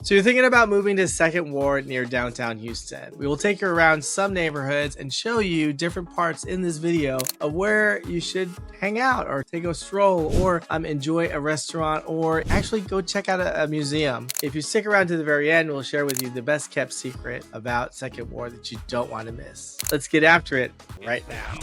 So you're thinking about moving to Second Ward near downtown Houston. We will take you around some neighborhoods and show you different parts in this video of where you should hang out or take a stroll or enjoy a restaurant or actually go check out a museum. If you stick around to the very end, we'll share with you the best kept secret about Second Ward that you don't want to miss. Let's get after it right now.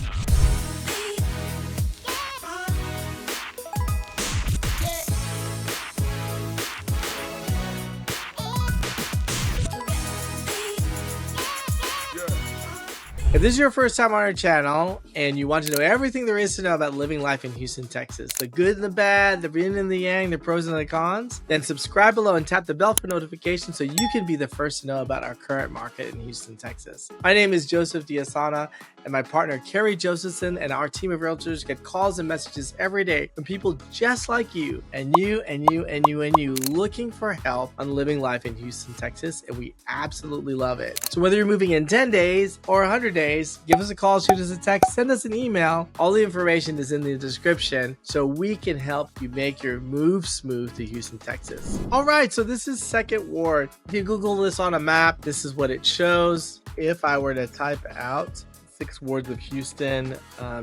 If this is your first time on our channel and you want to know everything there is to know about living life in Houston, Texas, the good and the bad, the yin and the yang, the pros and the cons, then subscribe below and tap the bell for notifications so you can be the first to know about our current market in Houston, Texas. My name is Joseph Diasana, and my partner Carrie Josephson and our team of realtors get calls and messages every day from people just like you and you and you and you and you looking for help on living life in Houston, Texas, and we absolutely love it. So whether you're moving in 10 days or 100 days, give us a call, shoot us a text, send us an email. All the information is in the description so we can help you make your move smooth to Houston, Texas. All right, so this is Second Ward. If you Google this on a map, this is what it shows. If I were to type out 6 wards of Houston,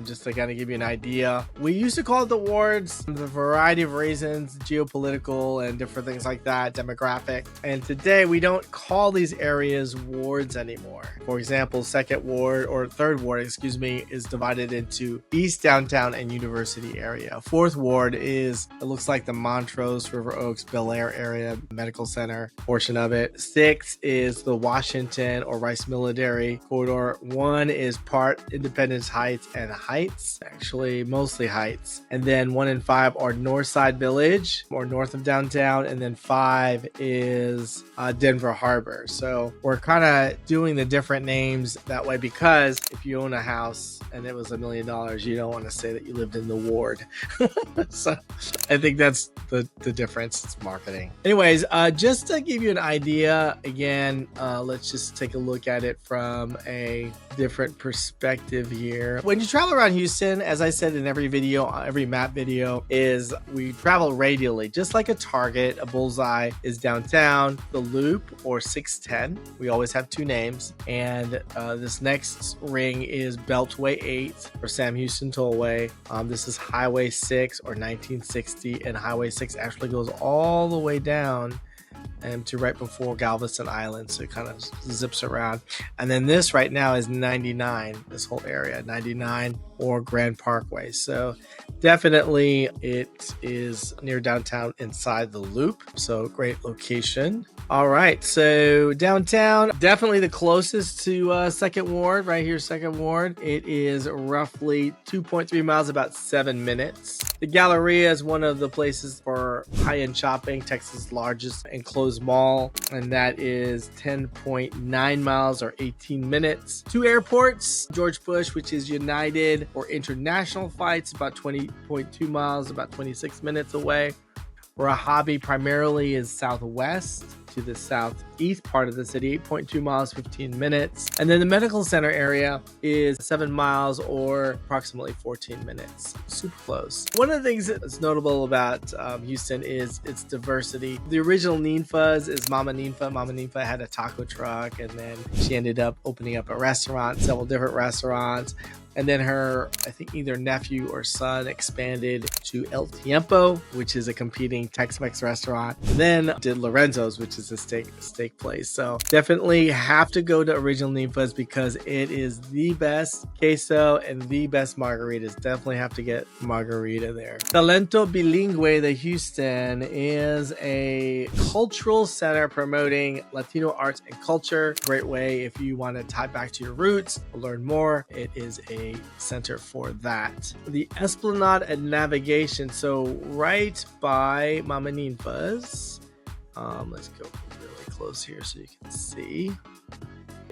just to kind of give you an idea. We used to call it the wards for a variety of reasons, geopolitical and different things like that, demographic. And today we don't call these areas wards anymore. For example, Second Ward or Third Ward, excuse me, is divided into East Downtown and University area. Fourth Ward is, it looks like the Montrose, River Oaks, Bel Air area, medical center portion of it. 6 is the Washington or Rice Military corridor. 1 is part Independence Heights and Heights, actually mostly Heights. And then 1 and 5 are Northside Village or north of downtown. And then 5 is Denver Harbor. So we're kind of doing the different names that way because if you own a house and it was $1 million, you don't want to say that you lived in the ward. So I think that's the difference. It's marketing. Anyways, just to give you an idea, again, let's just take a look at it from a different perspective here. When you travel around Houston, as I said in every video, every map video, is we travel radially, just like a target. A bullseye is downtown, the loop or 610. We always have 2 names. And this next ring is Beltway 8 or Sam Houston Tollway. This is Highway 6 or 1960, and Highway 6 actually goes all the way down to right before Galveston Island, so it kind of zips around. And then this right now is 99, this whole area, 99 or Grand Parkway. So definitely it is near downtown inside the loop, so great location. All right, so downtown, definitely the closest to Second Ward, right here, Second Ward. It is roughly 2.3 miles, about 7 minutes. The Galleria is one of the places for high-end shopping, Texas' largest enclosed mall, and that is 10.9 miles or 18 minutes. 2 airports, George Bush, which is United or international flights, about 20.2 miles, about 26 minutes away. Where a hobby primarily is southwest to the southeast part of the city, 8.2 miles, 15 minutes. And then the medical center area is 7 miles or approximately 14 minutes. Super close. One of the things that's notable about Houston is its diversity. The original Ninfas is Mama Ninfa. Mama Ninfa had a taco truck, and then she ended up opening up a restaurant, several different restaurants. And then her, I think either nephew or son expanded to El Tiempo, which is a competing Tex-Mex restaurant. And then did Lorenzo's, which is a steak place. So definitely have to go to Original Ninfas because it is the best queso and the best margaritas. Definitely have to get margarita there. Talento Bilingüe de Houston is a cultural center promoting Latino arts and culture. Great way if you want to tie back to your roots or learn more. It is a center for that. The Esplanade and Navigation, so right by Mama Ninfa's. Let's go really close here so you can see.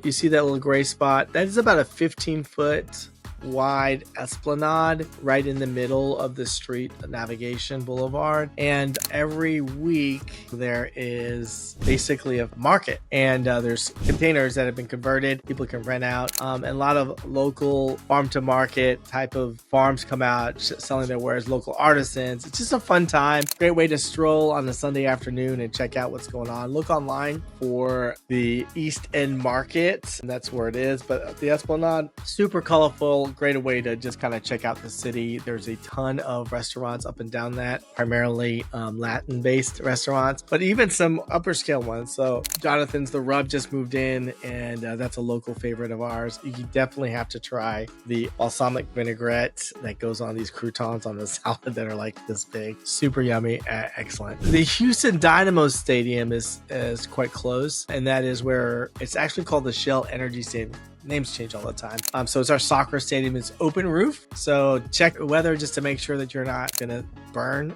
You see that little gray spot? That is about a 15-foot wide Esplanade right in the middle of the street, Navigation Boulevard. And every week there is basically a market, and there's containers that have been converted. People can rent out, and a lot of local farm to market type of farms come out selling their wares, local artisans. It's just a fun time. Great way to stroll on a Sunday afternoon and check out what's going on. Look online for the East End Market, and that's where it is. But the Esplanade, super colorful, great way to just kind of check out the city. There's a ton of restaurants up and down that, primarily Latin based restaurants, but even some upper scale ones. So Jonathan's The Rub just moved in, and that's a local favorite of ours. You definitely have to try the balsamic vinaigrette that goes on these croutons on the salad that are like this big. Super yummy. Excellent. The Houston Dynamo Stadium is quite close, and that is where it's actually called the Shell Energy Stadium. Names change all the time. So it's our soccer stadium. It's open roof. So check the weather just to make sure that you're not going to burn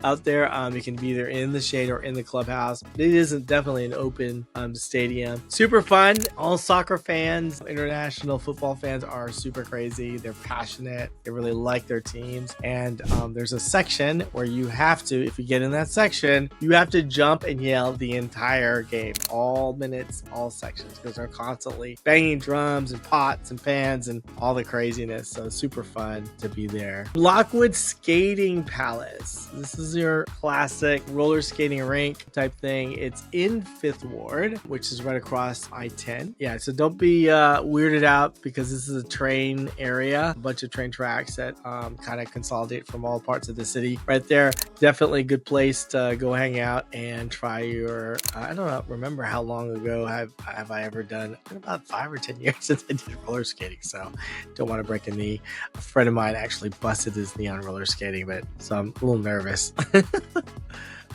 out there. You can be either in the shade or in the clubhouse. It is definitely an open stadium. Super fun. All soccer fans, international football fans are super crazy. They're passionate. They really like their teams. And there's a section where you have to, if you get in that section, you have to jump and yell the entire game. All minutes, all sections, because they're constantly banging drums and pots and pans and all the craziness. So super fun to be there. Lockwood Skating Palace. This is your classic roller skating rink type thing. It's in 5th Ward, which is right across I-10. Yeah, so don't be weirded out, because this is a train area, a bunch of train tracks that kind of consolidate from all parts of the city right there. Definitely a good place to go hang out and try your, I don't remember how long ago have I ever done, about 5 or 10 years since I did roller skating, so don't want to break a knee. A friend of mine actually busted his knee on roller skating, but so I'm a little nervous.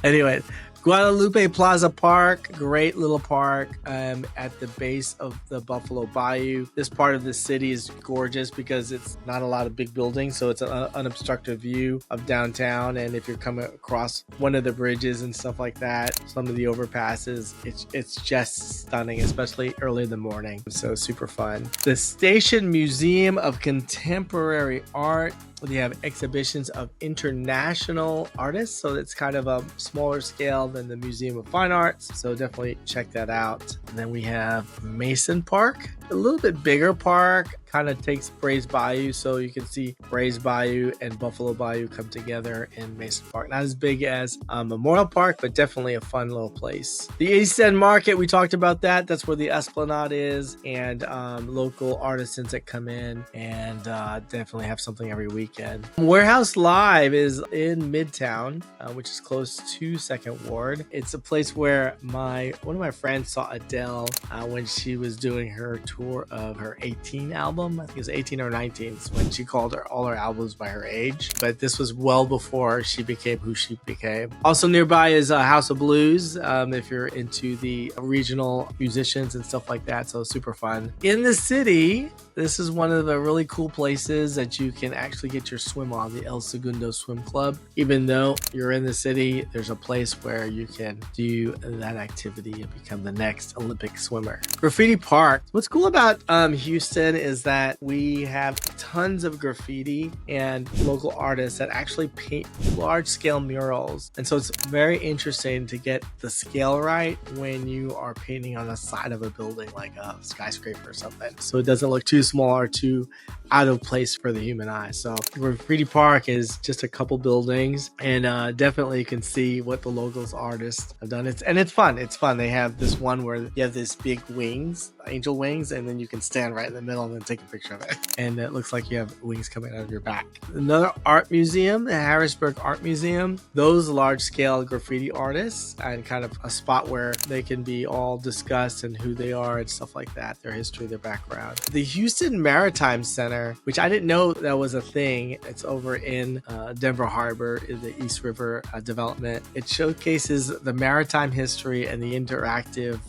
Anyway, Guadalupe Plaza Park, great little park at the base of the Buffalo Bayou. This part of the city is gorgeous because it's not a lot of big buildings, so it's an unobstructed view of downtown. And if you're coming across one of the bridges and stuff like that, some of the overpasses, it's just stunning, especially early in the morning. So super fun. The Station Museum of Contemporary Art. They have exhibitions of international artists, so it's kind of a smaller scale than the Museum of Fine Arts, so definitely check that out. And then we have Mason Park, a little bit bigger park, kind of takes Brays Bayou, so you can see Brays Bayou and Buffalo Bayou come together in Mason Park. Not as big as Memorial Park, but definitely a fun little place. The East End Market, we talked about that. That's where the Esplanade is, and local artisans that come in and definitely have something every weekend. Warehouse Live is in Midtown, which is close to 2nd Ward. It's a place where one of my friends saw Adele when she was doing her tour of her 18 album. I think it was 18 or 19 when she called all her albums by her age, but this was well before she became who she became. Also nearby is House of Blues, if you're into the regional musicians and stuff like that, so super fun. In the city, this is one of the really cool places that you can actually get your swim on, the El Segundo Swim Club. Even though you're in the city, there's a place where you can do that activity and become the next Olympic swimmer. Graffiti Park. What's cool about Houston is that we have tons of graffiti and local artists that actually paint large-scale murals. And so it's very interesting to get the scale right when you are painting on the side of a building like a skyscraper or something, so it doesn't look too small or too out of place for the human eye. So Graffiti Park is just a couple buildings, and definitely you can see what the locals artists have done. It's fun. It's fun. They have this one where you have this big wings, angel wings, and then you can stand right in the middle and then take a picture of it, and it looks like you have wings coming out of your back. Another art museum, the Harrisburg Art Museum. Those large-scale graffiti artists, and kind of a spot where they can be all discussed and who they are and stuff like that, their history, their background. The Houston Maritime Center, which I didn't know that was a thing. It's over in Denver Harbor in the East River development. It showcases the maritime history and the interactive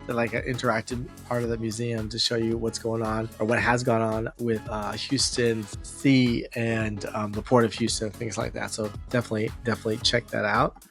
part of the museum to show you you what's going on or what has gone on with Houston Sea and the Port of Houston, things like that. So definitely check that out.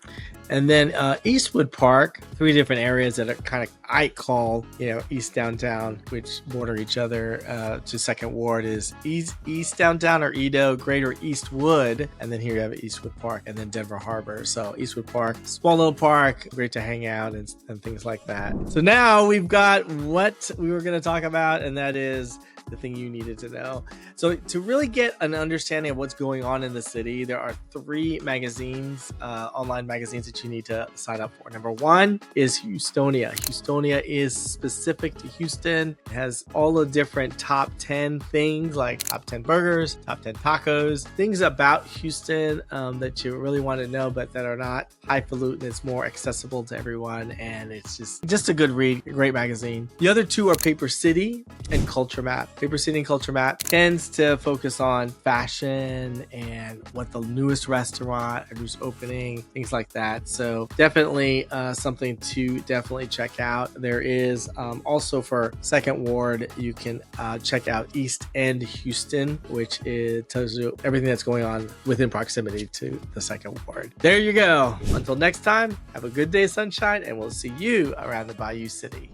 And then Eastwood Park, 3 different areas that are kind of, I call, East Downtown, which border each other to Second Ward, is East Downtown or Edo, Greater Eastwood, and then here you have Eastwood Park, and then Denver Harbor. So Eastwood Park, small little park, great to hang out and things like that. So now we've got what we were going to talk about, and that is the thing you needed to know. So to really get an understanding of what's going on in the city, there are 3 magazines, online magazines that you need to sign up for. Number 1 is Houstonia. Houstonia is specific to Houston. It has all the different top 10 things, like top 10 burgers, top 10 tacos, things about Houston that you really want to know, but that are not highfalutin. It's more accessible to everyone, and it's just a good read, a great magazine. The other 2 are Paper City and Culture Map. Paper City and Culture Map tends to focus on fashion and what the newest restaurant or newest opening, things like that. So definitely something to definitely check out. There is also for Second Ward, you can check out East End Houston, which tells you everything that's going on within proximity to the Second Ward. There you go. Until next time, have a good day, sunshine, and we'll see you around the Bayou City.